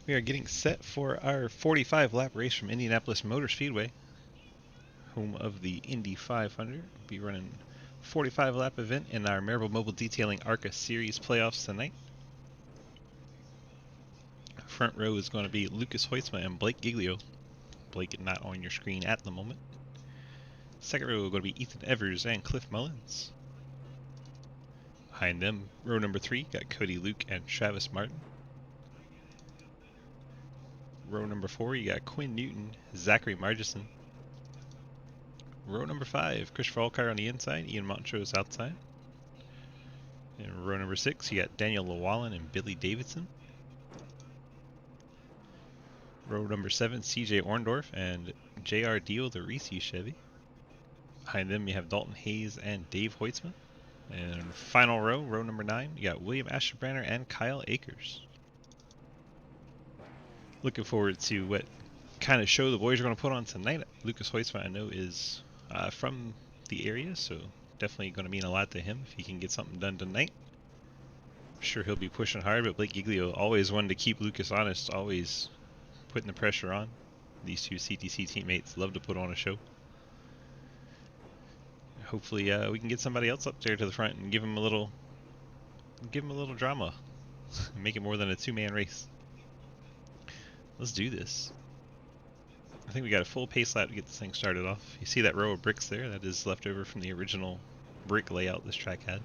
We are getting set for our 45 lap race from Indianapolis Motor Speedway, home of the Indy 500. We'll be running 45 lap event in our Marable Mobile Detailing ARCA Series playoffs tonight. Front row is going to be Lucas Hoytsma and Blake Giglio. Blake not on your screen at the moment. Second row is going to be Ethan Evers and Cliff Mullins. Behind them, row number 3, got Cody Luke and Travis Martin. Row number 4, you got Quinn Newton, Zachary Margison. Row number 5, Christopher Alcar on the inside, Ian Montrose outside. In row number 6, you got Daniel Llewellyn and Billy Davidson. Row number 7, CJ Orndorff and JR Deal, the Reese Chevy. Behind them, you have Dalton Hayes and Dave Hoytsma. And final row, row number 9, you got William Asherbranner and Kyle Akers. Looking forward to what kind of show the boys are going to put on tonight. Lucas Hoytsma, I know, is from the area, so definitely going to mean a lot to him if he can get something done tonight. I'm sure he'll be pushing hard, but Blake Giglio always wanted to keep Lucas honest, always putting the pressure on. These two CTC teammates love to put on a show. Hopefully we can get somebody else up there to the front and give him a little drama. Make it more than a two-man race. Let's do this. I think we got a full pace lap to get this thing started off. You see that row of bricks there? That is left over from the original brick layout this track had.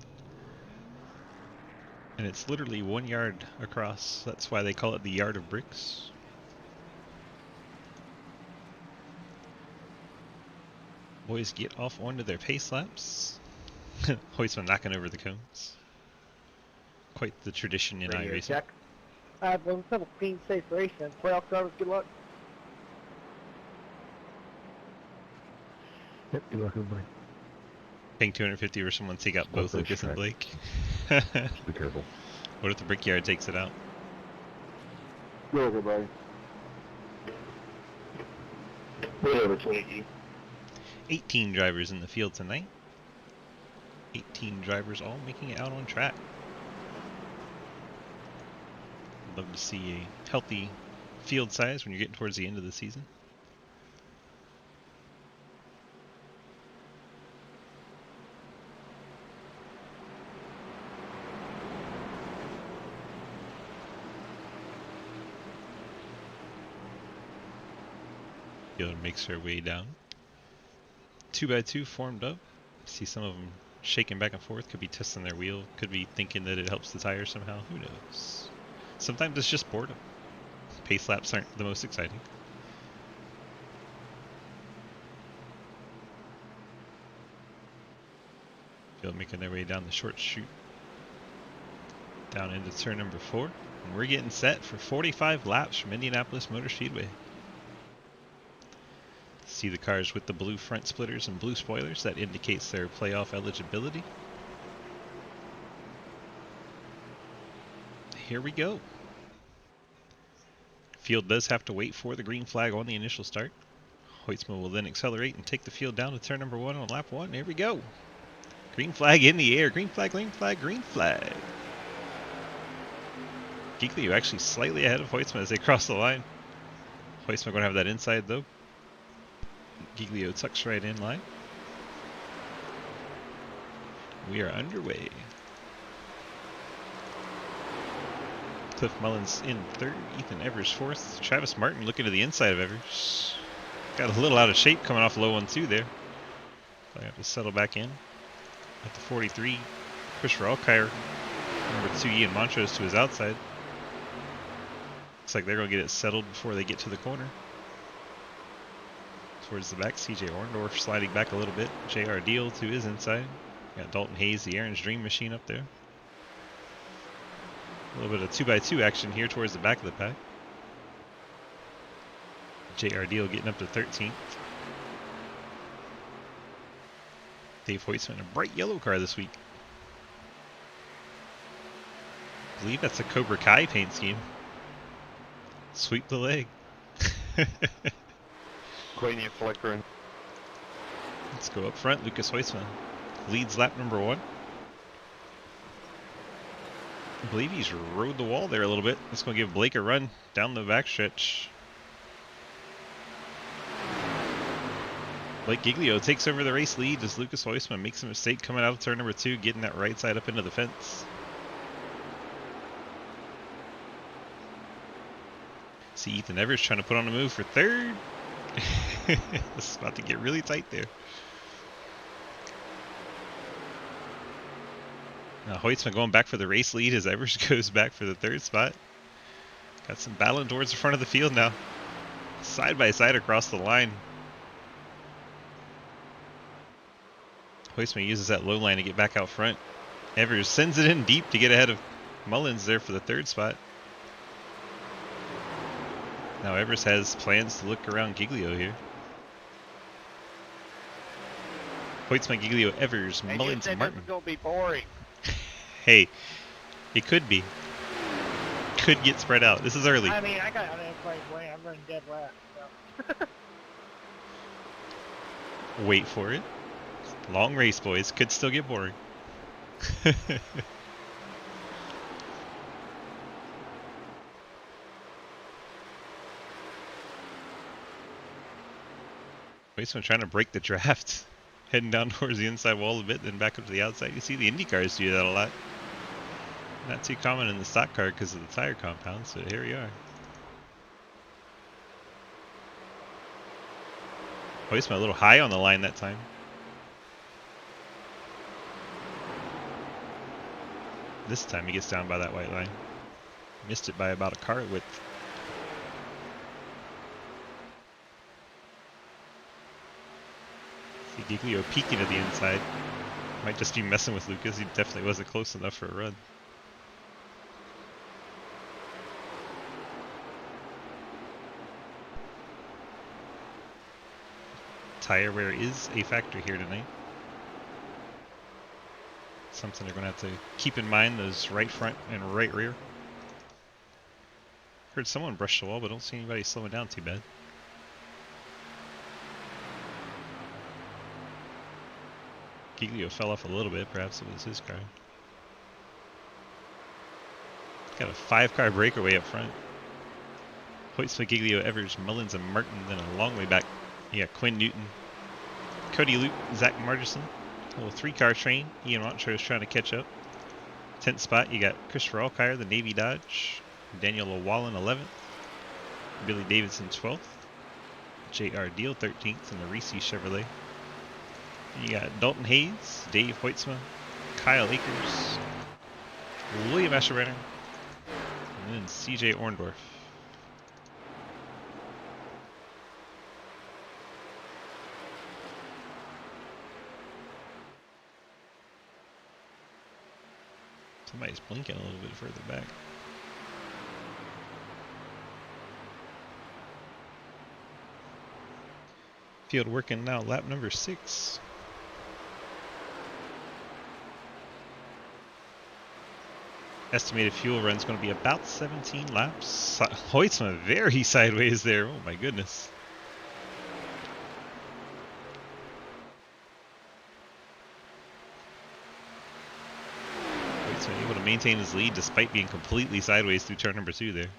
And it's literally 1 yard across. That's why they call it the yard of bricks. Boys get off onto their pace laps. Hoytsman knocking over the cones. Quite the tradition in iRacing. Check. Well, let's have a clean, safe race, and playoff drivers, good luck. Yep, good luck, everybody. Paying 250 for someone to take out both Lucas and Blake. Just be careful. What if the brickyard takes it out? Good luck, everybody. Whatever, 20. 18 drivers in the field tonight. 18 drivers all making it out on track. Love to see a healthy field size when you're getting towards the end of the season. Field makes their way down. 2x2 formed up. See some of them shaking back and forth. Could be testing their wheel. Could be thinking that it helps the tire somehow. Who knows? Sometimes it's just boredom. Pace laps aren't the most exciting. Field making their way down the short chute. Down into turn number 4. And we're getting set for 45 laps from Indianapolis Motor Speedway. See the cars with the blue front splitters and blue spoilers. That indicates their playoff eligibility. Here we go. Field does have to wait for the green flag on the initial start. Hoytsma will then accelerate and take the field down to turn number 1 on lap 1. Here we go. Green flag in the air. Green flag, green flag, green flag. Giglio actually slightly ahead of Hoytsma as they cross the line. Hoytsma going to have that inside though. Giglio tucks right in line. We are underway. Cliff Mullins in 3rd, Ethan Evers 4th. Travis Martin looking to the inside of Evers. Got a little out of shape coming off low 1-2 there. I have to settle back in. At the 43, Christopher Alcar, number 2 Ian Montrose to his outside. Looks like they're going to get it settled before they get to the corner. Towards the back, CJ Orndorff sliding back a little bit. JR Deal to his inside. Got Dalton Hayes, the Aaron's Dream Machine up there. A little bit of 2x2 action here towards the back of the pack. JR Deal getting up to 13th. Dave Hoytsma in a bright yellow car this week. I believe that's a Cobra Kai paint scheme. Sweep the leg. Quainian flickering. Let's go up front. Lucas Hoytsma leads lap number 1. I believe he's rode the wall there a little bit. That's going to give Blake a run down the backstretch. Blake Giglio takes over the race lead as Lucas Heusman makes a mistake coming out of turn number 2, getting that right side up into the fence. See Ethan Evers trying to put on a move for third. This is about to get really tight there. Now Heusman going back for the race lead as Evers goes back for the third spot. Got some battling towards the front of the field now. Side by side across the line. Heusman uses that low line to get back out front. Evers sends it in deep to get ahead of Mullins there for the third spot. Now Evers has plans to look around Giglio here. Heusman, Giglio, Evers, And Mullins, you said Martin. this was gonna be boring. Hey, it could be. Could get spread out. This is early. I mean, I got on everybody's way. I'm running dead last. So. Wait for it. Long race, boys. Could still get boring. Heusman trying to break the draft. Heading down towards the inside wall a bit, then back up to the outside. You see the Indy cars do that a lot. Not too common in the stock car because of the tire compound, so here we are. Heusman a little high on the line that time. This time he gets down by that white line. Missed it by about a car width. See Giglio peeking at the inside. Might just be messing with Lucas. He definitely wasn't close enough for a run. Tire wear is a factor here tonight. Something they're going to have to keep in mind, those right front and right rear. Heard someone brush the wall, but don't see anybody slowing down too bad. Giglio fell off a little bit, perhaps it was his car. Got a 5-car breakaway up front. Heusman, Giglio, Evers, Mullins, and Martin, then a long way back. You got Quinn Newton, Cody Luke, Zach Margerson. A little 3-car train. Ian Montrose trying to catch up. 10th spot, you got Christopher Alkire, the Navy Dodge. Daniel O'Wallen, 11th. Billy Davidson, 12th. J.R. Deal, 13th, in the Reese Chevrolet. You got Dalton Hayes, Dave Hoitzma, Kyle Akers, William Escherenner, and then C.J. Orndorff. Somebody's blinking a little bit further back. Field working now, lap number 6. Estimated fuel run is going to be about 17 laps. Hoitzma very sideways there. Oh my goodness. Hoitzma able to maintain his lead despite being completely sideways through turn number 2 there.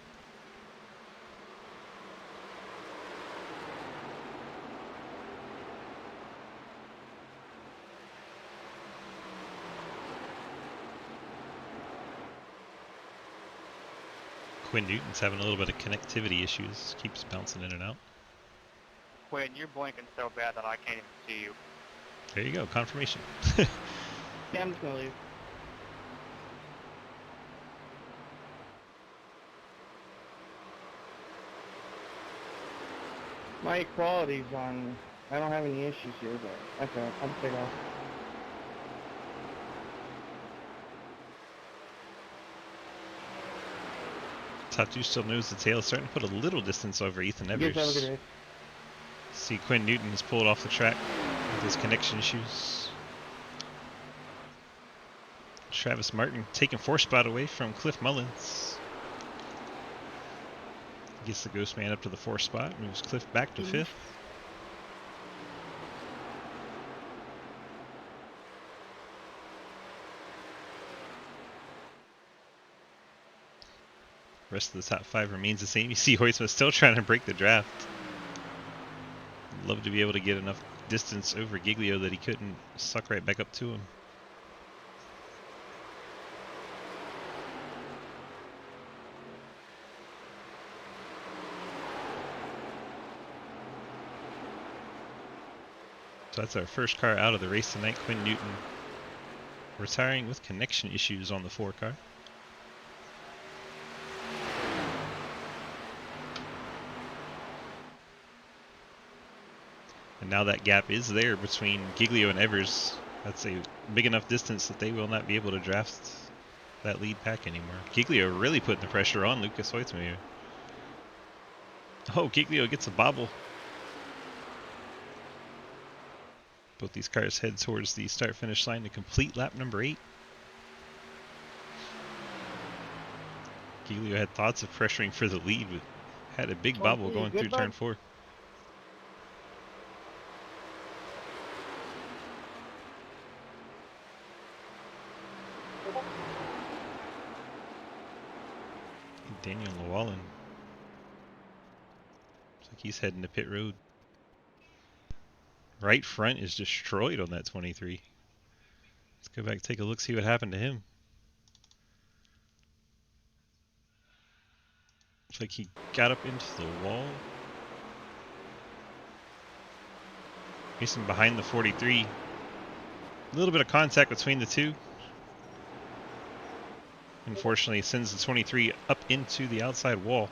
Quinn Newton's having a little bit of connectivity issues. Keeps bouncing in and out. Quinn, you're blinking so bad that I can't even see you. There you go, confirmation. Yeah, I'm just gonna leave. My equality's on. I don't have any issues here, but okay, I'll take off. Tatu still knows the tail, starting to put a little distance over Ethan You guys have a Evers. good day. See Quinn Newton is pulled off the track with his connection issues. Travis Martin taking 4th spot away from Cliff Mullins. Gets the Ghost Man up to the 4th spot, moves Cliff back to 5th. Rest of the top 5 remains the same. You see Hoytsma still trying to break the draft. Love to be able to get enough distance over Giglio that he couldn't suck right back up to him. So that's our first car out of the race tonight. Quinn Newton retiring with connection issues on the 4 car. And now that gap is there between Giglio and Evers. That's a big enough distance that they will not be able to draft that lead pack anymore. Giglio really putting the pressure on Lucas Hoytsma here. Oh, Giglio gets a bobble. Both these cars head towards the start-finish line to complete lap number 8. Giglio had thoughts of pressuring for the lead, but had a big bobble going through turn 4. Daniel Llewellyn. Looks like he's heading to pit road. Right front is destroyed on that 23. Let's go back and take a look, see what happened to him. Looks like he got up into the wall. Racing behind the 43. A little bit of contact between the two. Unfortunately, sends the 23 up into the outside wall.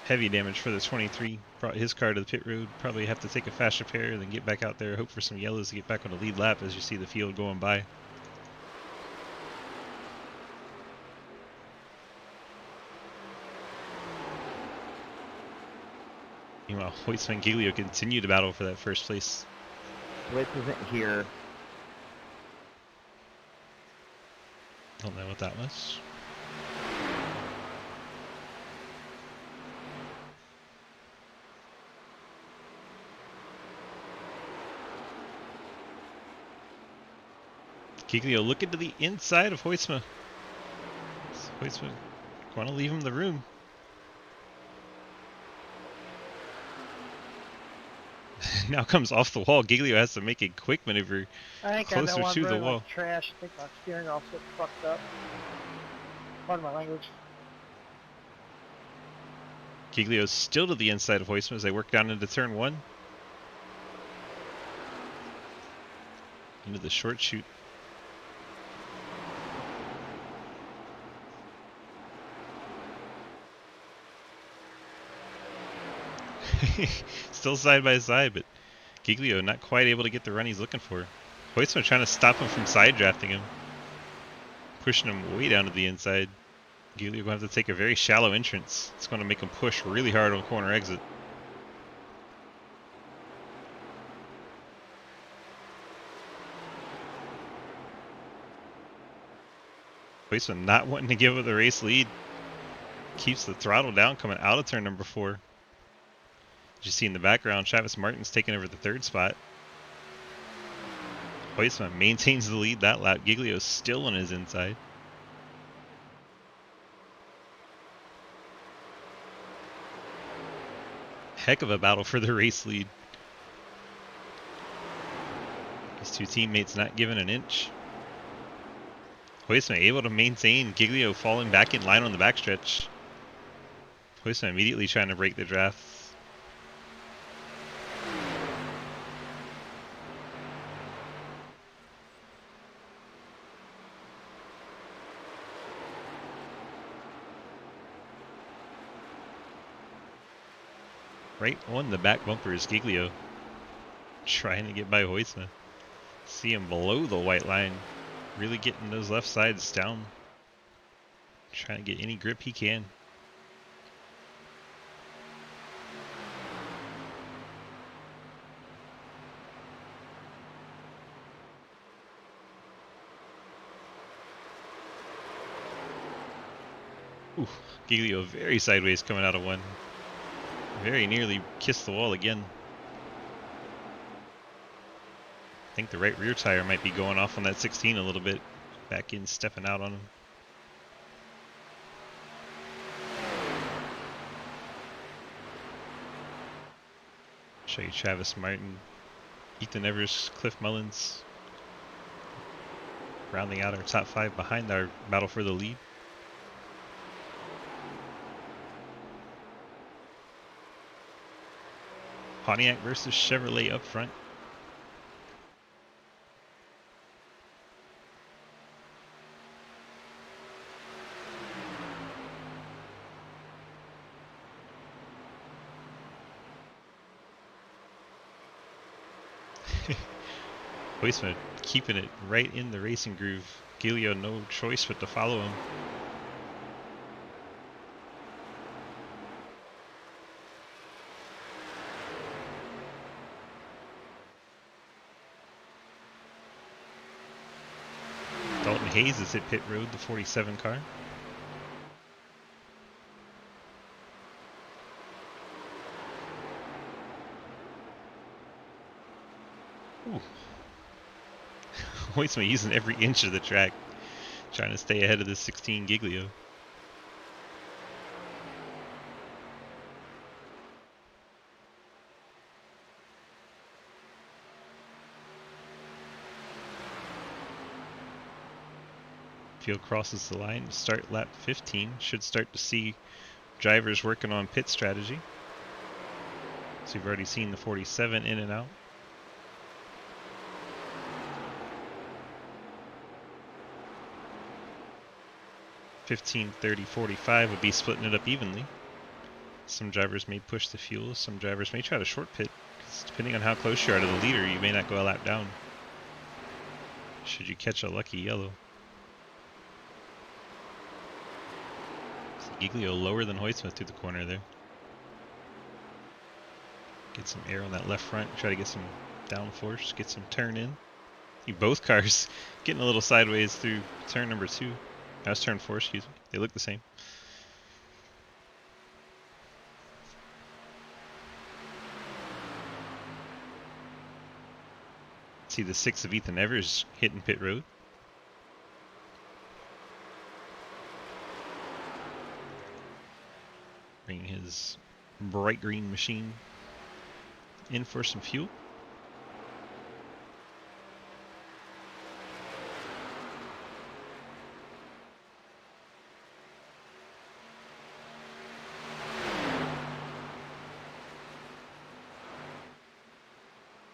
Heavy damage for the 23. Brought his car to the pit road. Probably have to take a fast repair, then get back out there, hope for some yellows to get back on the lead lap as you see the field going by. Meanwhile, Hoytsma and Giglio continue to battle for that first place. Blitz isn't here. Don't know what that was. Giglio looking to the inside of Hoytsma. Hoytsma want to leave him the room. Now comes off the wall. Giglio has to make a quick maneuver I think closer I know I'm to the running wall. like trash. I think my steering all fucked up. Pardon my language. Giglio's still to the inside of Hoytsma as they work down into turn 1. Into the short chute. Still side by side, but Giglio not quite able to get the run he's looking for. Hoytsma trying to stop him from side drafting him. Pushing him way down to the inside. Giglio going to have to take a very shallow entrance. It's going to make him push really hard on corner exit. Hoytsma not wanting to give up the race lead. Keeps the throttle down coming out of turn number 4. As you see in the background, Travis Martin's taking over the 3rd spot. Hoytsma maintains the lead that lap. Giglio's still on his inside. Heck of a battle for the race lead. These two teammates not giving an inch. Hoytsma able to maintain. Giglio falling back in line on the backstretch. Hoytsma immediately trying to break the draft. Right on the back bumper is Giglio. Trying to get by Hoytsma. See him below the white line. Really getting those left sides down. Trying to get any grip he can. Ooh, Giglio very sideways coming out of 1. Very nearly kissed the wall again. I think the right rear tire might be going off on that 16 a little bit. Back in, stepping out on him. Show you Travis Martin, Ethan Evers, Cliff Mullins, rounding out our top 5 behind our battle for the lead. Pontiac versus Chevrolet up front. Huisman keeping it right in the racing groove. Giglio no choice but to follow him. Dalton Hayes is at pit road, the 47 car. Ooh. Huisman using every inch of the track, trying to stay ahead of the 16 Giglio. Field crosses the line, start lap 15. Should start to see drivers working on pit strategy. So you've already seen the 47 in and out. 15, 30, 45 would be splitting it up evenly. Some drivers may push the fuel, some drivers may try to short pit, because depending on how close you are to the leader, you may not go a lap down. Should you catch a lucky yellow. Giglio lower than Huisman through the corner there. Get some air on that left front, try to get some downforce, get some turn in. Both cars getting a little sideways through turn number 2. That's turn 4, excuse me. They look the same. See the 6 of Ethan Evers hitting pit road. Bringing his bright green machine in for some fuel.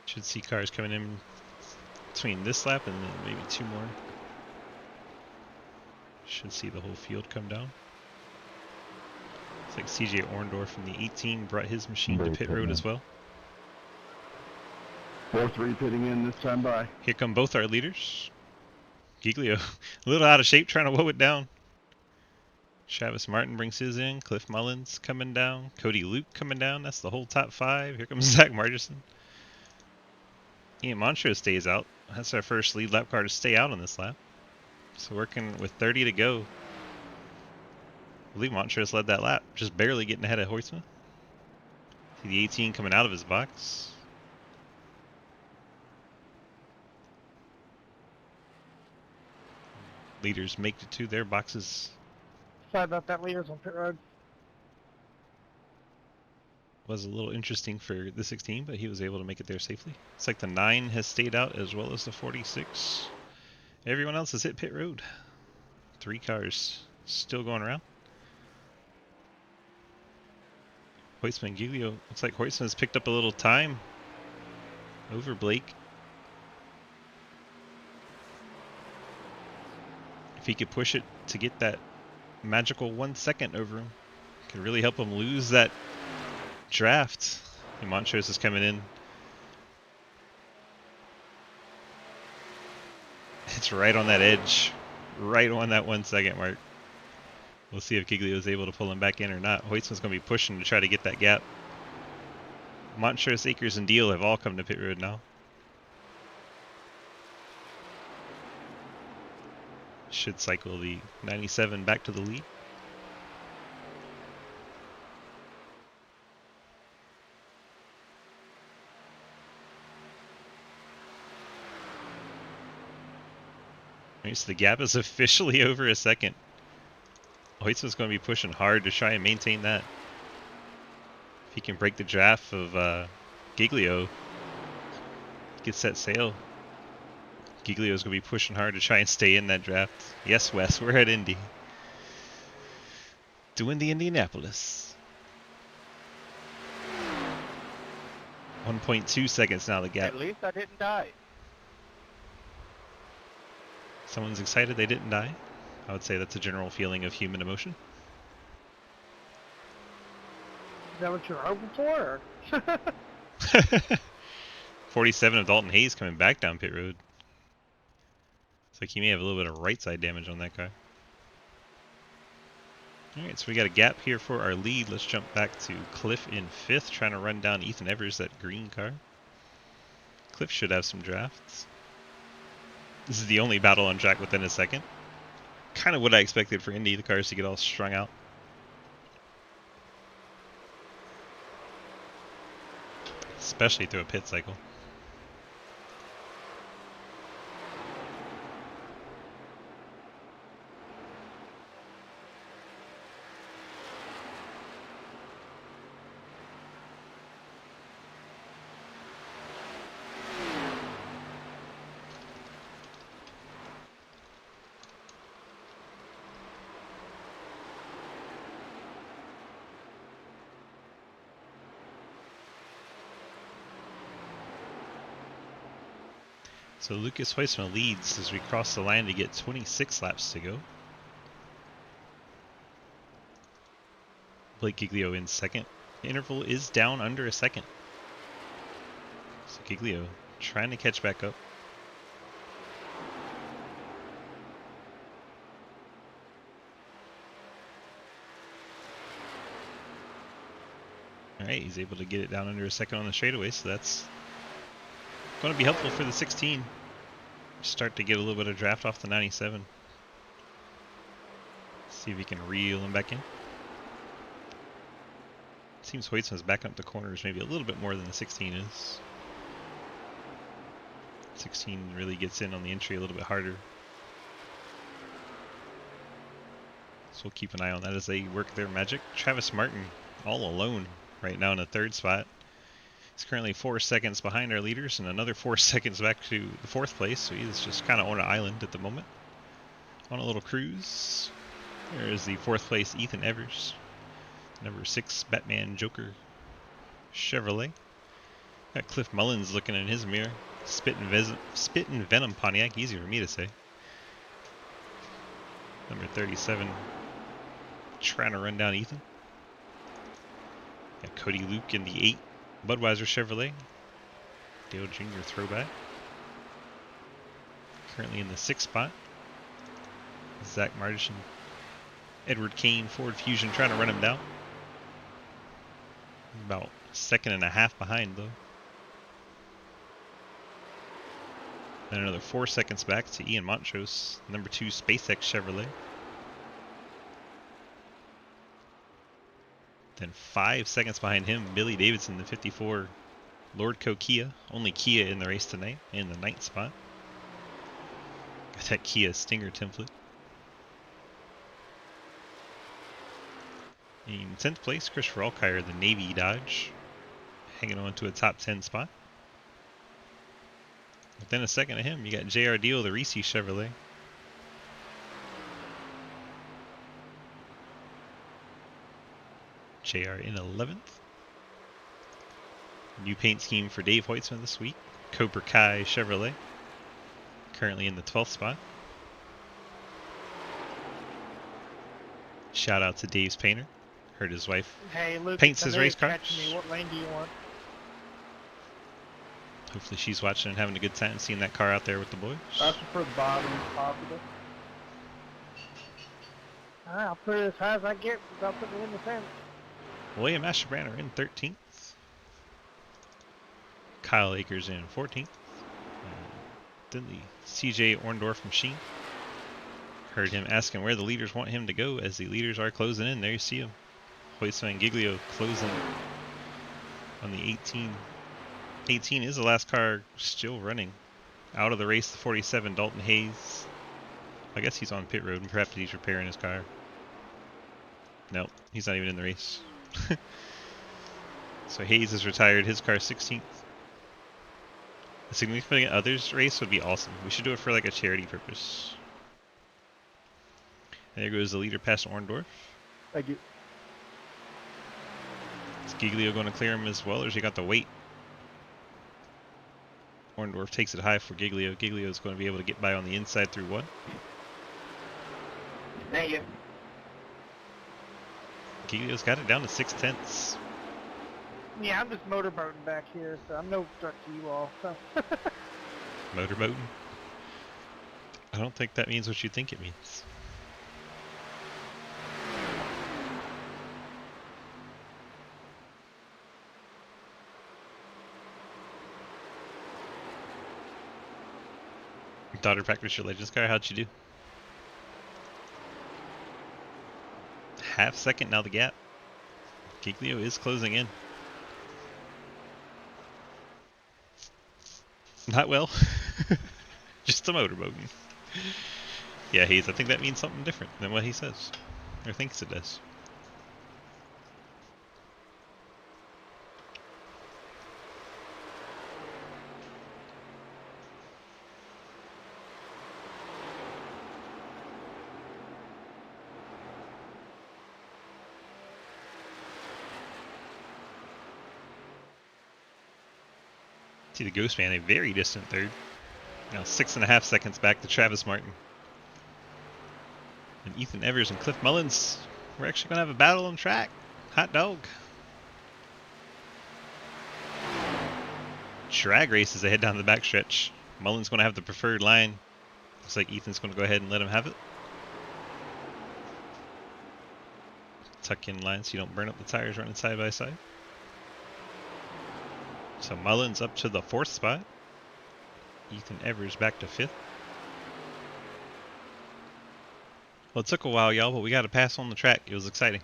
Should see cars coming in between this lap and then maybe 2 more. Should see the whole field come down. It's like CJ Orndorff from the 18 brought his machine to pit road as well. 4-3 pitting in this time by. Here come both our leaders. Giglio a little out of shape trying to woe it down. Travis Martin brings his in. Cliff Mullins coming down. Cody Luke coming down. That's the whole top 5. Here comes Zach Margerson. Ian Montrose stays out. That's our first lead lap car to stay out on this lap. So working with 30 to go. I believe Montrose led that lap, just barely getting ahead of Huisman. See the 18 coming out of his box. Leaders make it to their boxes. Sorry about that, leaders on pit road. Was a little interesting for the 16, but he was able to make it there safely. It's like the 9 has stayed out as well as the 46. Everyone else has hit pit road. 3 cars still going around. Huisman Giglio, looks like Huisman has picked up a little time over Blake. If he could push it to get that magical 1 second over him, could really help him lose that draft. And Montrose is coming in. It's right on that edge, right on that 1 second mark. We'll see if Giglio is able to pull him back in or not. Huisman's going to be pushing to try to get that gap. Montrose, Akers, and Deal have all come to pit road now. Should cycle the 97 back to the lead. Alright, so the gap is officially over a second. Hoytsman's going to be pushing hard to try and maintain that. If he can break the draft of Giglio, get set sail. Giglio's going to be pushing hard to try and stay in that draft. Yes, Wes, we're at Indy. Doing the Indianapolis. 1.2 seconds now, the gap. At least I didn't die. Someone's excited they didn't die. I would say that's a general feeling of human emotion. Is that what you're hoping for? Or? 47 of Dalton Hayes coming back down pit road. Looks like he may have a little bit of right side damage on that car. Alright, so we got a gap here for our lead. Let's jump back to Cliff in 5th, trying to run down Ethan Evers, that green car. Cliff should have some drafts. This is the only battle on track within a second. Kind of what I expected for Indy, the cars to get all strung out. Especially through a pit cycle. So Lucas Hoytsman leads as we cross the line to get 26 laps to go. Blake Giglio in 2nd. The interval is down under a second. So Giglio trying to catch back up. Alright, he's able to get it down under a second on the straightaway, so that's going to be helpful for the 16. Start to get a little bit of draft off the 97. See if he can reel him back in. Seems Hoytsman's backing up the corners maybe a little bit more than the 16 is. 16 really gets in on the entry a little bit harder. So we'll keep an eye on that as they work their magic. Travis Martin all alone right now in the 3rd spot. He's currently 4 seconds behind our leaders and another 4 seconds back to the 4th place. So he's just kind of on an island at the moment. On a little cruise. There is the 4th place Ethan Evers. Number 6 Batman Joker Chevrolet. Got Cliff Mullins looking in his mirror. Spittin' Venom Pontiac. Easy for me to say. Number 37. Trying to run down Ethan. Got Cody Luke in the 8. Budweiser Chevrolet. Dale Jr. throwback. Currently in the 6th spot. Zach Martian. Edward Kane Ford Fusion trying to run him down. About a second and a half behind though. Then another 4 seconds back to Ian Montrose, number 2 SpaceX Chevrolet. Then 5 seconds behind him, Billy Davidson, the 54 Lordco Kia. Only Kia in the race tonight, in the 9th spot. Got that Kia Stinger template. In 10th place, Christopher Alkire, the Navy Dodge. Hanging on to a top 10 spot. Within a second of him, you got JR Deal, the Reese Chevrolet. JR in 11th. New paint scheme for Dave Hoytsman this week. Cobra Kai Chevrolet. Currently in the 12th spot. Shout out to Dave's painter. Heard his wife Hey, Luke, paints his race cars. Me. What lane do you want? Hopefully she's watching and having a good time seeing that car out there with the boys. I prefer the bottom possible. Alright, I'll put it as high as I get without putting it in the fence. William Asherbranner in 13th. Kyle Akers in 14th. Then the CJ Orndorff machine. Heard him asking where the leaders want him to go as the leaders are closing in. There you see him. Hoytsman and Giglio closing on the 18. 18 is the last car still running. Out of the race, the 47 Dalton Hayes. I guess he's on pit road, and perhaps he's repairing his car. Nope, he's not even in the race. So Hayes is retired. His car 16th. A significant others race would be awesome. We should do it for like a charity purpose. And there goes the leader past Orndorff. Thank you. Is Giglio going to clear him as well, or has he got the weight? Orndorff takes it high for Giglio. Giglio is going to be able to get by on the inside through one. Thank you. Giglio's got it down to 6/10. Yeah, I'm just motorboating back here, so I'm no threat to you all. So. Motorboating? I don't think that means what you think it means. Daughter practice your Legends car, how'd you do? Half second now the gap. Giglio is closing in. Not well. Just a motorboating. Yeah, Hayes, I think that means something different than what he says. Or thinks it does. See the Ghost Man, a very distant third. Now 6.5 seconds back to Travis Martin. And Ethan Evers and Cliff Mullins. We're actually going to have a battle on track. Hot dog. Drag races ahead down the backstretch. Mullins going to have the preferred line. Looks like Ethan's going to go ahead and let him have it. Tuck in line so you don't burn up the tires running side by side. So Mullins up to the 4th spot. Ethan Evers back to 5th. Well, it took a while, y'all, but we got to pass on the track. It was exciting.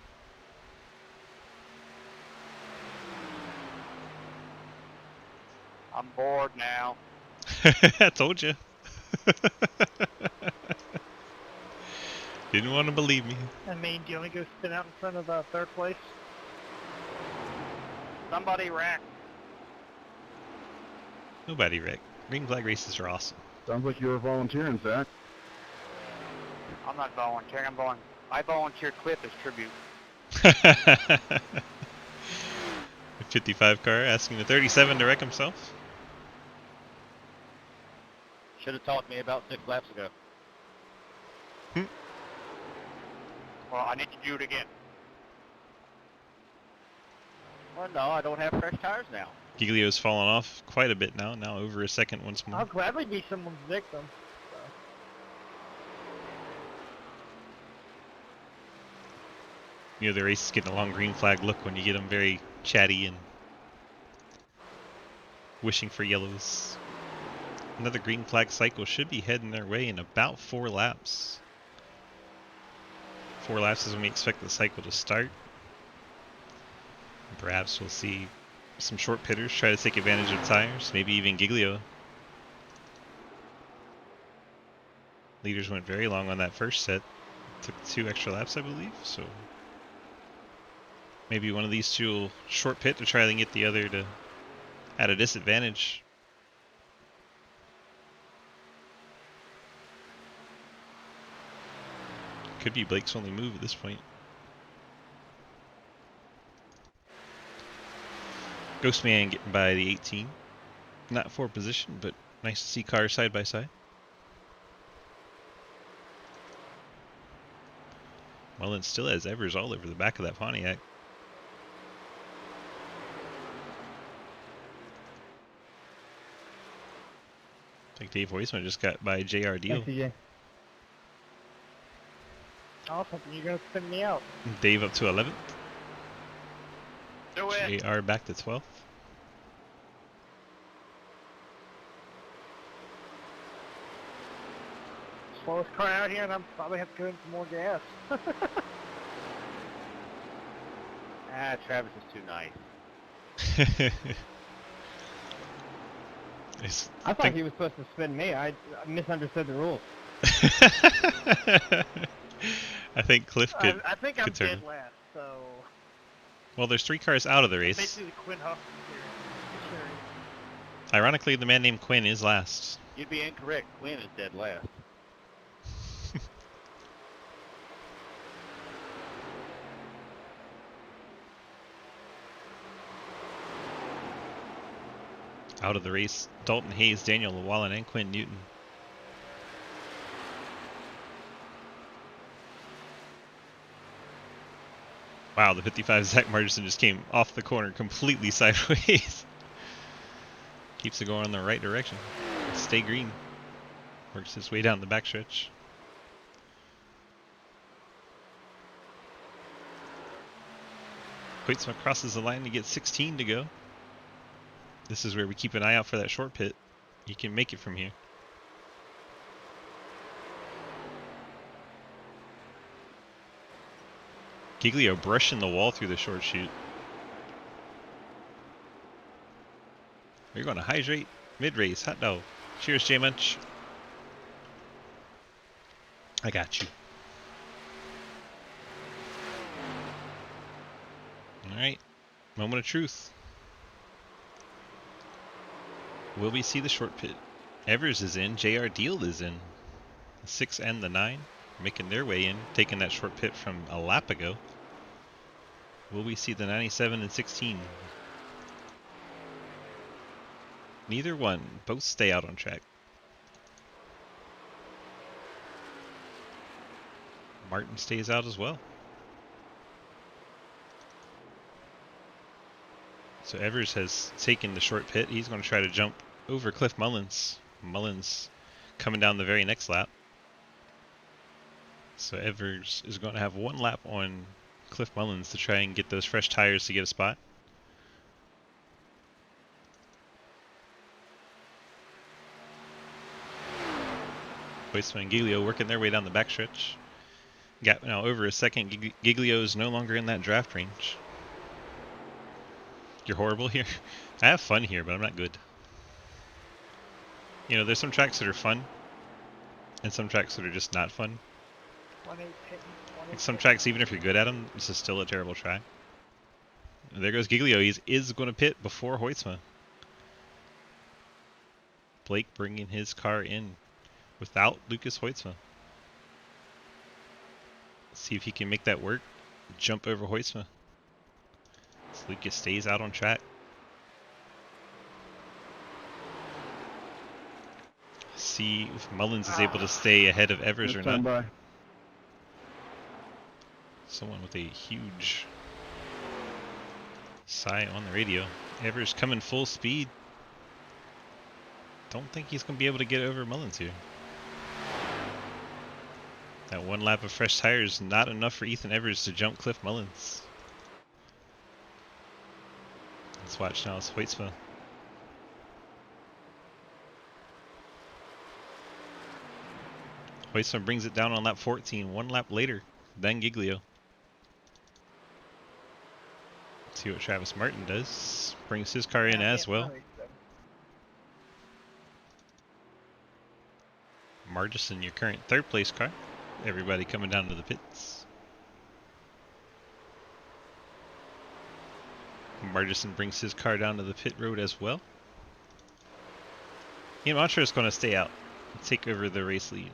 I'm bored now. I told you. Didn't want to believe me. I mean, do you want to go spin out in front of 3rd place? Somebody rack. Nobody wrecked. Green flag races are awesome. Sounds like you were volunteering, Zach. I'm not volunteering. I volunteer Cliff as tribute. A 55 car asking the 37 to wreck himself. Should have taught me about 6 laps ago. Well, I need to do it again. Well, no, I don't have fresh tires now. Giglio's fallen off quite a bit now. Now over a second once more. I'll gladly be someone's victim. So. You know, the race is getting a long green flag look when you get them very chatty and wishing for yellows. Another green flag cycle should be heading their way in about 4 laps. 4 laps is when we expect the cycle to start. And perhaps we'll see some short pitters try to take advantage of tires, maybe even Giglio. Leaders went very long on that first set. Took 2 extra laps, I believe, so maybe one of these two will short pit to try and get the other to at a disadvantage. Could be Blake's only move at this point. Ghostman getting by the 18. Not for position, but nice to see cars side by side. Mullins still has Evers all over the back of that Pontiac. I think Dave Hoisman just got by JR Deal. Awesome, you're going to spin me out. Dave up to 11th. Do it. JR back to 12th. Slowest car out here, and I'm probably have to go in some more gas. Travis is too nice. I thought he was supposed to spin me. I misunderstood the rules. I think Cliff could I think I'm turn dead it. last, so Well, there's 3 cars out of the race. basically Quinn Huff. Ironically, the man named Quinn is last. You'd be incorrect. Quinn is dead last. Out of the race, Dalton Hayes, Daniel Llewellyn, and Quinn Newton. Wow, the 55 Zach Margison just came off the corner completely sideways. Keeps it going in the right direction. Stay green. Works his way down the backstretch. Hoytsma crosses the line to get 16 to go. This is where we keep an eye out for that short pit. You can make it from here. Giglio brushing the wall through the short chute. Are you going to hydrate? Mid-race, hot dog. Cheers, J-Munch. I got you. Alright, moment of truth. Will we see the short pit? Evers is in, JR Deal is in. The 6 and the 9 making their way in, taking that short pit from a lap ago. Will we see the 97 and 16? Neither one. Both stay out on track. Martin stays out as well. So Evers has taken the short pit. He's going to try to jump over Cliff Mullins. Mullins coming down the very next lap. So Evers is going to have 1 lap on Cliff Mullins to try and get those fresh tires to get a spot. Hoytsma and Giglio working their way down the backstretch. Gap now over a second. Giglio is no longer in that draft range. You're horrible here. I have fun here, but I'm not good. You know, there's some tracks that are fun, and some tracks that are just not fun. Like some tracks, even if you're good at them, this is still a terrible track. And there goes Giglio. He is going to pit before Hoytsma. Blake bringing his car in without Lucas Hoytsma. See if he can make that work. Jump over Hoytsma. So Lucas stays out on track. See if Mullins is able to stay ahead of Evers or not. By. Someone with a huge sigh on the radio. Evers coming full speed. Don't think he's going to be able to get over Mullins here. That 1 lap of fresh tires not enough for Ethan Evers to jump Cliff Mullins. Let's watch now. It's Hoytsma. Hoytsma brings it down on lap 14, 1 lap later than Giglio. Let's see what Travis Martin does. Brings his car in as well. Margison, your current 3rd place car. Everybody coming down to the pits. Margison brings his car down to the pit road as well. Ian Montra is going to stay out and take over the race lead.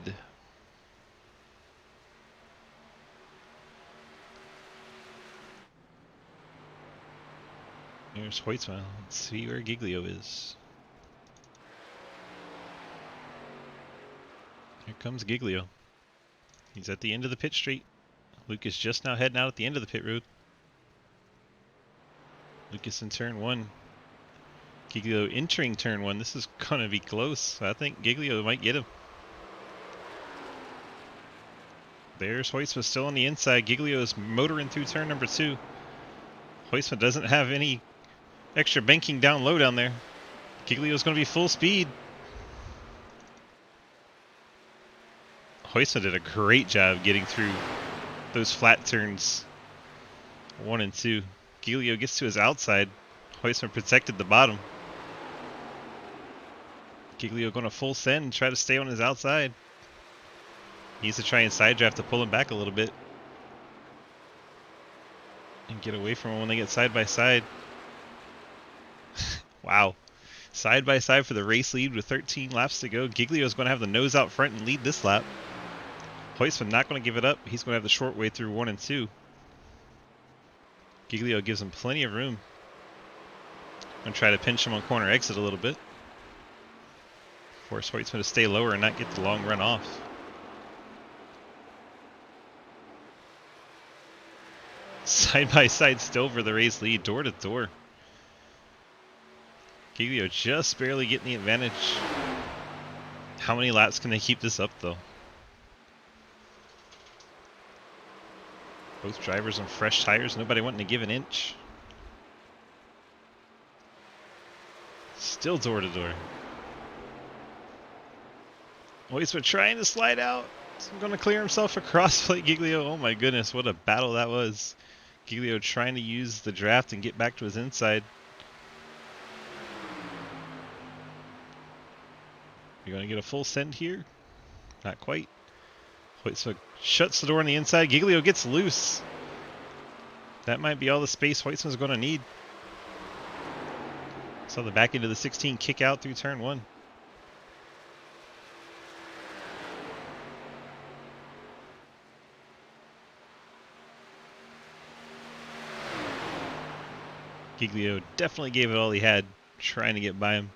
Here's Hoytsma. Let's see where Giglio is. Here comes Giglio. He's at the end of the pit straight. Lucas just now heading out at the end of the pit road. Lucas in turn 1. Giglio entering turn 1. This is going to be close. I think Giglio might get him. There's Hoytsma still on the inside. Giglio is motoring through turn number 2. Hoytsma doesn't have any extra banking down low down there. Giglio's going to be full speed. Hoytsma did a great job getting through those flat turns 1 and 2. Giglio gets to his outside. Hoytsma protected the bottom. Giglio going to full send and try to stay on his outside. He needs to try and side draft to pull him back a little bit. And get away from him when they get side by side. Wow. Side by side for the race lead with 13 laps to go. Giglio's going to have the nose out front and lead this lap. Hoytsman not going to give it up. He's going to have the short way through 1 and 2. Giglio gives him plenty of room. Going to try to pinch him on corner exit a little bit. Force Hoytsman to stay lower and not get the long run off. Side by side still for the race lead, door to door. Giglio just barely getting the advantage. How many laps can they keep this up though? Both drivers on fresh tires, nobody wanting to give an inch. Still door to door. Hoytsman trying to slide out. He's going to clear himself across plate Giglio. Oh my goodness, what a battle that was. Giglio trying to use the draft and get back to his inside. You're going to get a full send here? Not quite. Hoytsman shuts the door on the inside. Giglio gets loose. That might be all the space Hoytsman's going to need. Saw the back end of the 16 kick out through turn 1. Giglio definitely gave it all he had, trying to get by him.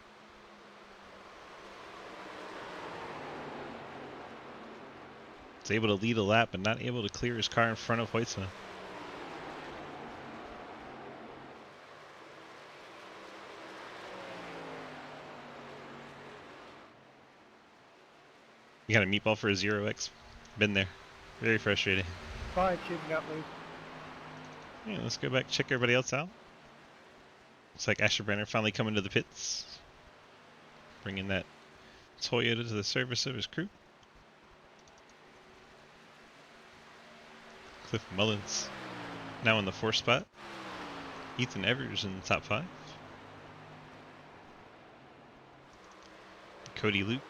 He's able to lead a lap, but not able to clear his car in front of Hoytsman. You got a meatball for a 0x? Been there. Very frustrating. Fine, Chip got me. Yeah, let's go back, check everybody else out. Looks like Asherbrenner finally coming to the pits. Bringing that Toyota to the service of his crew. Cliff Mullins now in the 4th spot. Ethan Evers in the top 5. Cody Luke.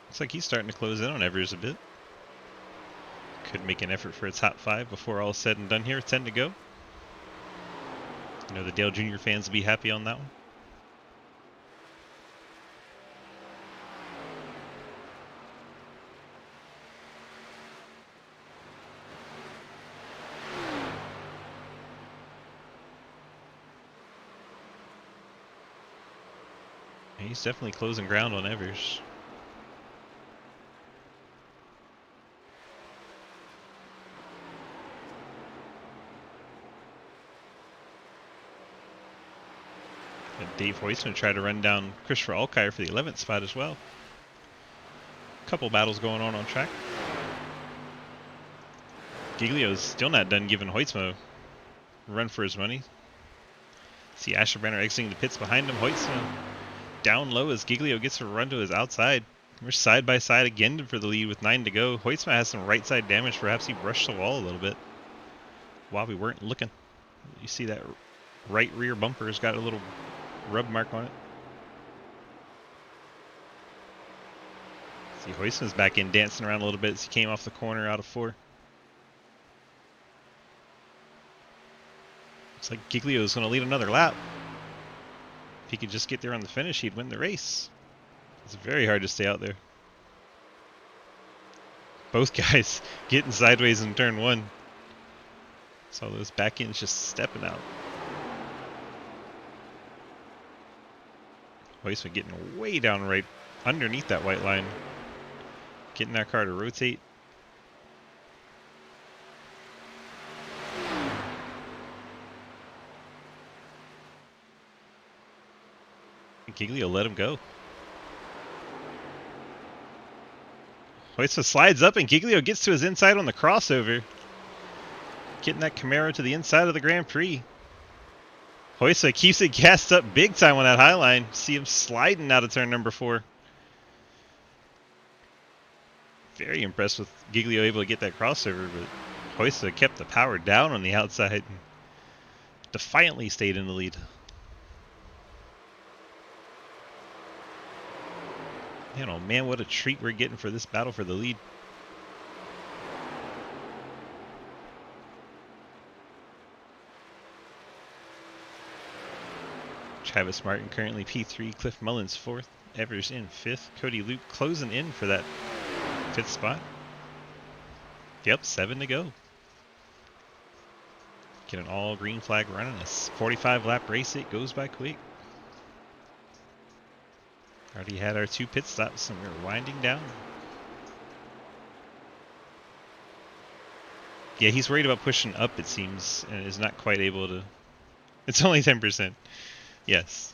Looks like he's starting to close in on Evers a bit. Could make an effort for a top 5 before all is said and done here. 10 to go. I know the Dale Jr. fans will be happy on that one. He's definitely closing ground on Evers. And Dave Hoytsman tried to run down Christopher Alkire for the 11th spot as well. Couple battles going on track. Giglio's still not done giving Hoytsman a run for his money. See Asherbrenner exiting the pits behind him. Hoytsman down low as Giglio gets a run to his outside. We're side by side again for the lead with 9 to go. Hoytsman has some right side damage. Perhaps he brushed the wall a little bit while we weren't looking. You see that right rear bumper has got a little rub mark on it. See Hoytsman's back in dancing around a little bit as he came off the corner out of 4. Looks like Giglio's going to lead another lap. If he could just get there on the finish, he'd win the race. It's very hard to stay out there. Both guys getting sideways in turn 1. Saw those back ends just stepping out. Hoytsman getting way down right underneath that white line. Getting that car to rotate. Giglio let him go. Hoytsman slides up and Giglio gets to his inside on the crossover. Getting that Camaro to the inside of the Grand Prix. Hoytsman keeps it gassed up big time on that high line. See him sliding out of turn number 4. Very impressed with Giglio able to get that crossover, but Hoytsman kept the power down on the outside and defiantly stayed in the lead. Man, oh man, what a treat we're getting for this battle for the lead. Travis Martin currently P3, Cliff Mullins 4th, Evers in 5th, Cody Luke closing in for that 5th spot. Yep, 7 to go. Get an all green flag running. A 45 lap race. It goes by quick. Already had our 2 pit stops and we're winding down. Yeah, he's worried about pushing up, it seems, and is not quite able to. It's only 10%. Yes.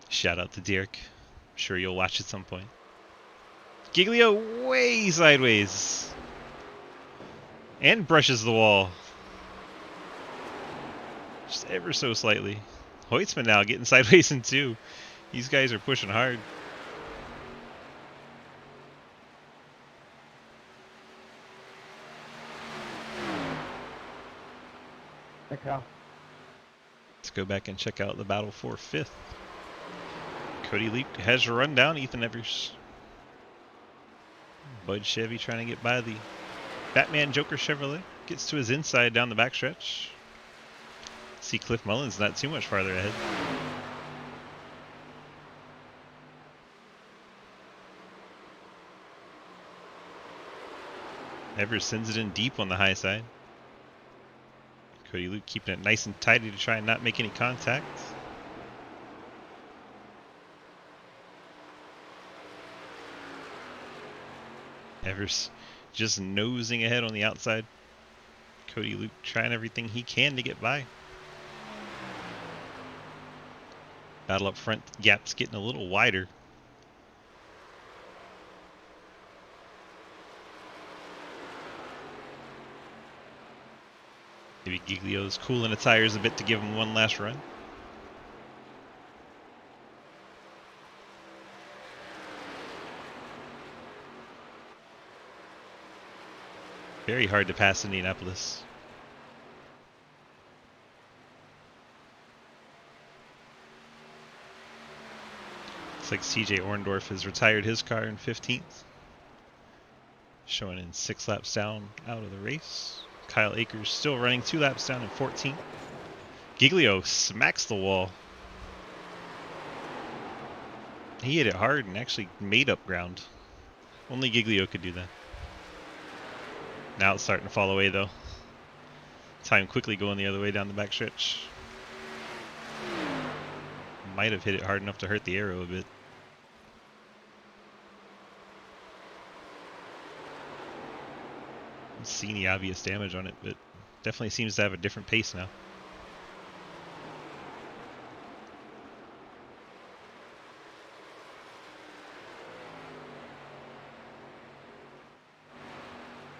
Shout out to Derek. I'm sure you'll watch at some point. Giglio way sideways. And brushes the wall. Just ever so slightly. Hoytsman now getting sideways in 2. These guys are pushing hard. Okay. Let's go back and check out the battle for 5th. Cody Luke has run down Ethan Evers. Bud Chevy trying to get by the Batman Joker Chevrolet. Gets to his inside down the backstretch. See Cliff Mullins not too much farther ahead. Evers sends it in deep on the high side. Cody Luke keeping it nice and tidy to try and not make any contact. Evers just nosing ahead on the outside. Cody Luke trying everything he can to get by. Battle up front, gap's getting a little wider. Maybe Giglio's cooling the tires a bit to give him one last run. Very hard to pass Indianapolis. Looks like CJ Orndorff has retired his car in 15th. Showing in 6 laps down out of the race. Kyle Akers still running 2 laps down in 14th. Giglio smacks the wall. He hit it hard and actually made up ground. Only Giglio could do that. Now it's starting to fall away though. Time quickly going the other way down the backstretch. Might have hit it hard enough to hurt the arrow a bit. Don't see any obvious damage on it, but definitely seems to have a different pace now.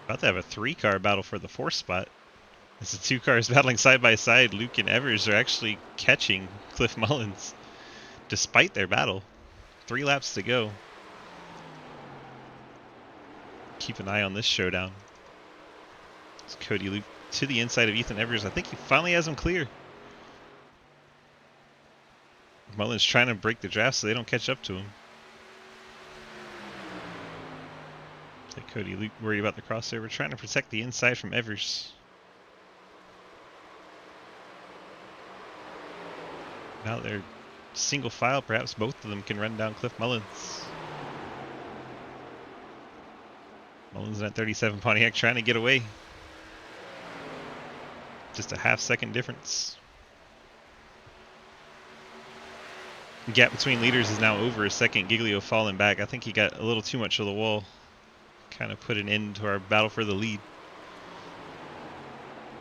About to have a 3-car battle for the 4th spot. As the 2 cars battling side by side, Luke and Evers are actually catching Cliff Mullins despite their battle. 3 laps to go. Keep an eye on this showdown. It's Cody Luke to the inside of Ethan Evers. I think he finally has him clear. Mullins trying to break the draft so they don't catch up to him. Cody Luke worried about the crossover, trying to protect the inside from Evers. Now they're single file, perhaps both of them can run down Cliff Mullins. Mullins in that 37 Pontiac trying to get away. Just a half-second difference. The gap between leaders is now over a second. Giglio falling back. I think he got a little too much of the wall. Kind of put an end to our battle for the lead.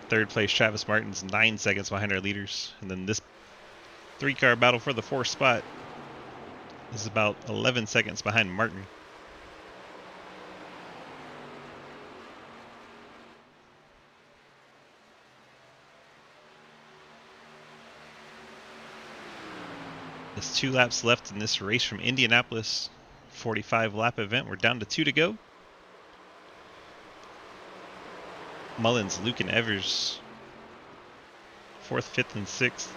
3rd place, Travis Martin's 9 seconds behind our leaders. And then this 3-car battle for the 4th spot is about 11 seconds behind Martin. There's 2 laps left in this race from Indianapolis. 45 lap event. We're down to 2 to go. Mullins, Luke, and Evers. 4th, 5th, and 6th.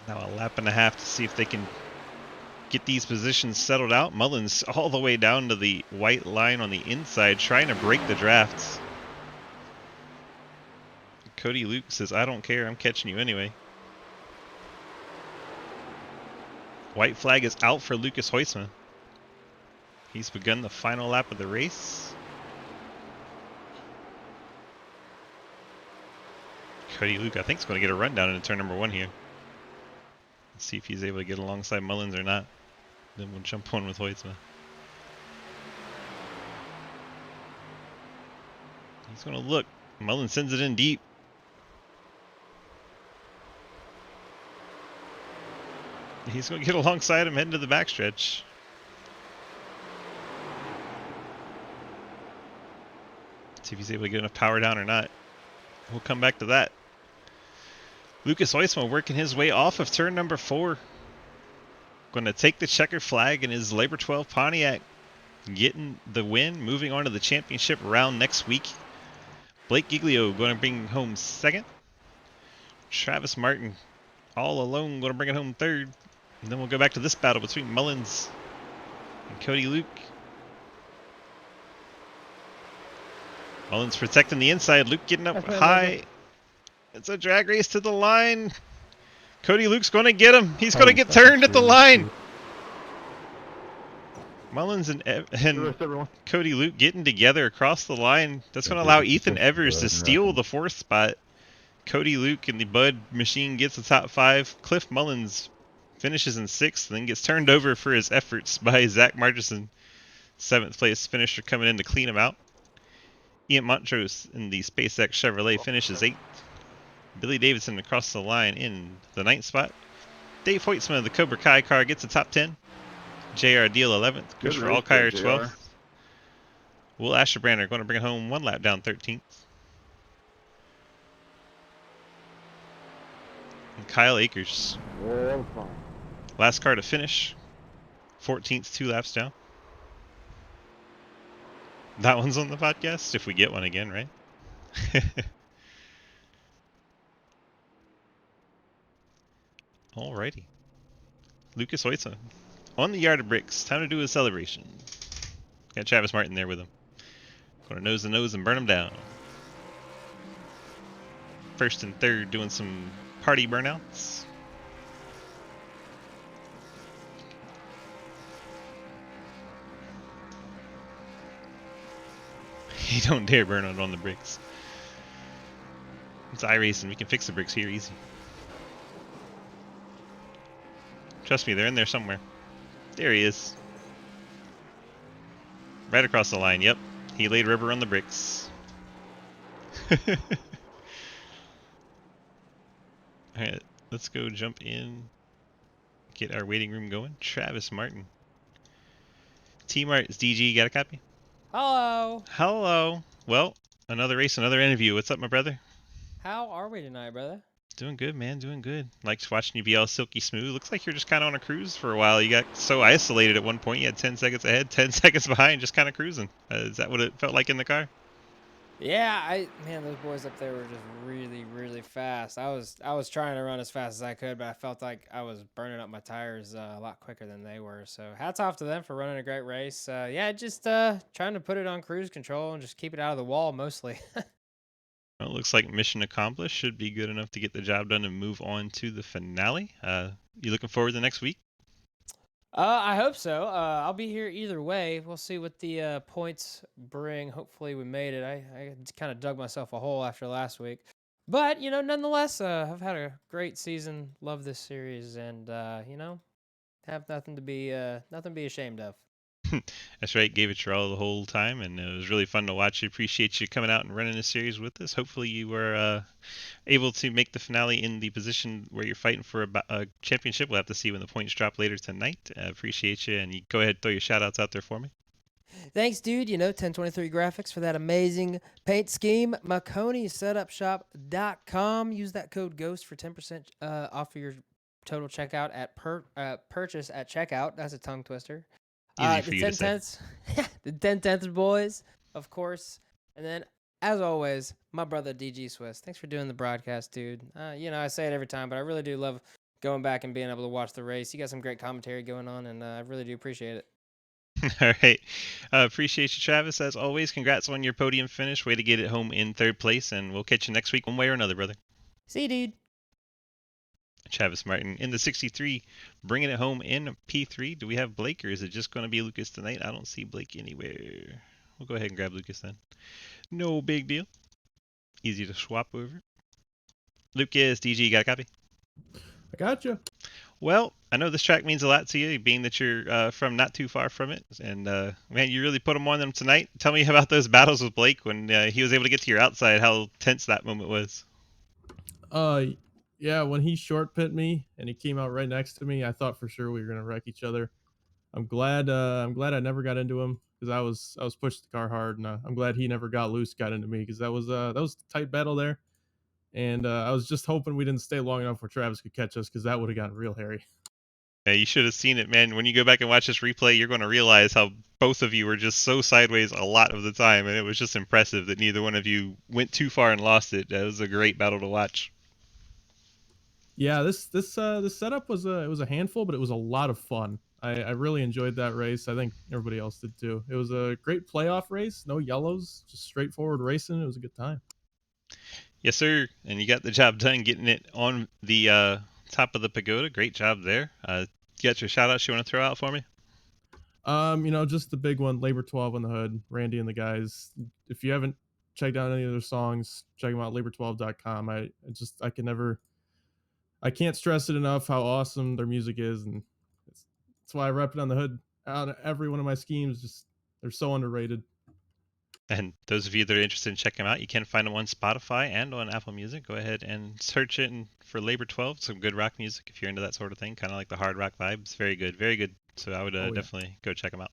Now a lap and a half to see if they can get these positions settled out. Mullins all the way down to the white line on the inside, trying to break the draft. Cody Luke says, I don't care, I'm catching you anyway. White flag is out for Lucas Huisma. He's begun the final lap of the race. Cody Luke, I think, is going to get a rundown into turn number 1 here. Let's see if he's able to get alongside Mullins or not. Then we'll jump on with Huisma. He's going to look. Mullins sends it in deep. He's going to get alongside him heading to the backstretch. See if he's able to get enough power down or not. We'll come back to that. Lucas Huisma working his way off of turn number 4. Going to take the checker flag in his Labor 12 Pontiac. Getting the win, moving on to the championship round next week. Blake Giglio going to bring home 2nd. Travis Martin all alone going to bring it home 3rd. And then we'll go back to this battle between Mullins and Cody Luke. Mullins protecting the inside. Luke getting up high. It's a drag race to the line. Cody Luke's going to get him. He's going to get turned at the line. Mullins and Cody Luke getting together across the line. That's going to allow Ethan Evers to steal the 4th spot. Cody Luke and the Bud machine gets the top 5. Cliff Mullins finishes in 6th, and then gets turned over for his efforts by Zach Margerson. 7th place finisher coming in to clean him out. Ian Montrose in the SpaceX Chevrolet finishes 8th. Billy Davidson across the line in the 9th spot. Dave Hoytsman of the Cobra Kai car gets a top 10. JR Deal 11th. Christopher Alkire 12th. Will Asherbrander going to bring it home 1 lap down 13th. And Kyle Akers. Last car to finish. 14th, 2 laps down. That one's on the podcast, if we get one again, right? Alrighty. Lucas Huisma on the yard of bricks. Time to do a celebration. Got Travis Martin there with him. Gonna nose to nose and burn him down. 1st and 3rd doing some party burnouts. You don't dare burn out on the bricks. It's iRacing. We can fix the bricks here easy. Trust me, they're in there somewhere. There he is. Right across the line, yep. He laid rubber on the bricks. Alright, let's go jump in. Get our waiting room going. Travis Martin. T-Mart, is DG, got a copy? Hello. Hello. Well, another race, another interview. What's up, my brother? How are we tonight, brother? Doing good, man. Doing good. Liked watching you be all silky smooth. Looks like you're just kind of on a cruise for a while. You got so isolated at one point. You had 10 seconds ahead, 10 seconds behind, just kind of cruising. Is that what it felt like in the car? Yeah, man, those boys up there were just really, really fast. I was trying to run as fast as I could, but I felt like I was burning up my tires a lot quicker than they were. So hats off to them for running a great race. Yeah, just trying to put it on cruise control and just keep it out of the wall mostly. Well, it looks like mission accomplished. Should be good enough to get the job done and move on to the finale. You looking forward to the next week? I hope so. I'll be here either way. We'll see what the points bring. Hopefully we made it. I kind of dug myself a hole after last week. But, nonetheless, I've had a great season. Love this series and, have nothing to be ashamed of. That's right. Gave it your all the whole time, and it was really fun to watch. Appreciate you coming out and running this series with us. Hopefully you were able to make the finale in the position where you're fighting for a championship. We'll have to see when the points drop later tonight. Appreciate you, and you go ahead and throw your shout-outs out there for me. Thanks, dude. 1023 Graphics for that amazing paint scheme. MaconiSetupShop.com. Use that code GHOST for 10% off of your total checkout at purchase at checkout. That's a tongue twister. Easy for you to say. The 10/10 boys, of course. And then, as always, my brother DG Swiss. Thanks for doing the broadcast, dude. I say it every time, but I really do love going back and being able to watch the race. You got some great commentary going on, and I really do appreciate it. All right. Appreciate you, Travis. As always, congrats on your podium finish. Way to get it home in third place, and we'll catch you next week one way or another, brother. See you, dude. Travis Martin in the 63, bringing it home in P3. Do we have Blake, or is it just going to be Lucas tonight? I don't see Blake anywhere. We'll go ahead and grab Lucas then. No big deal. Easy to swap over. Lucas, DG, you got a copy? I gotcha. Well, I know this track means a lot to you, being that you're from not too far from it. And, man, you really put them on them tonight. Tell me about those battles with Blake when he was able to get to your outside, how tense that moment was. Yeah, when he short pit me and he came out right next to me, I thought for sure we were gonna wreck each other. I'm glad I never got into him because I was pushing the car hard, and I'm glad he never got loose, got into me because that was a tight battle there, and I was just hoping we didn't stay long enough where Travis could catch us because that would have gotten real hairy. Yeah, you should have seen it, man. When you go back and watch this replay, you're going to realize how both of you were just so sideways a lot of the time, and it was just impressive that neither one of you went too far and lost it. It was a great battle to watch. Yeah, this setup was a handful, but it was a lot of fun. I really enjoyed that race. I think everybody else did too. It was a great playoff race, no yellows, just straightforward racing. It was a good time. Yes, sir. And you got the job done getting it on the top of the pagoda. Great job there. You got your shout outs you want to throw out for me? Just the big one, Labor 12 on the hood, Randy and the guys. If you haven't checked out any of their songs, check them out, labor12.com. I can't stress it enough how awesome their music is, and that's why I rep it on the hood. Out of every one of my schemes, just they're so underrated. And those of you that are interested in checking them out, you can find them on Spotify and on Apple Music. Go ahead and search it for Labor 12. Some good rock music if you're into that sort of thing, kind of like the hard rock vibes. Very good, very good. So I would definitely go check them out.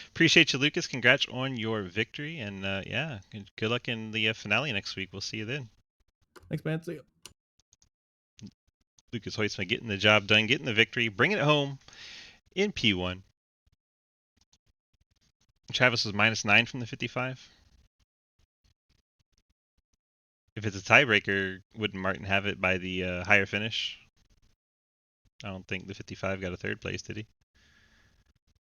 Appreciate you, Lucas. Congrats on your victory, and yeah, good luck in the finale next week. We'll see you then. Thanks, man. See you. Lucas Hoytsma getting the job done, getting the victory, bringing it home in P1. Travis was -9 from the 55. If it's a tiebreaker, wouldn't Martin have it by the higher finish? I don't think the 55 got a third place, did he?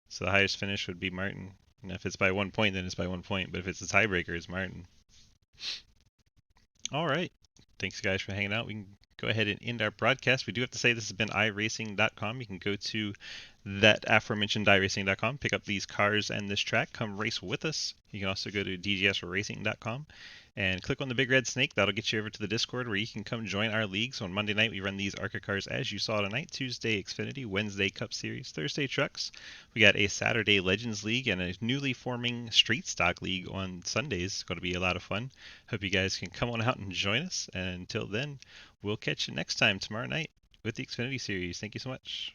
So the highest finish would be Martin. And if it's by 1 point, then it's by 1 point. But if it's a tiebreaker, it's Martin. All right. Thanks, guys, for hanging out. We can go ahead and end our broadcast. We do have to say this has been iRacing.com. You can go to that aforementioned iRacing.com, pick up these cars and this track, come race with us. You can also go to dgsracing.com and click on the big red snake. That'll get you over to the Discord where you can come join our leagues. On Monday night, we run these ARCA cars as you saw tonight. Tuesday, Xfinity. Wednesday, Cup Series. Thursday, Trucks. We got a Saturday Legends League and a newly forming Street Stock League on Sundays. It's going to be a lot of fun. Hope you guys can come on out and join us. And until then, we'll catch you next time tomorrow night with the Xfinity Series. Thank you so much.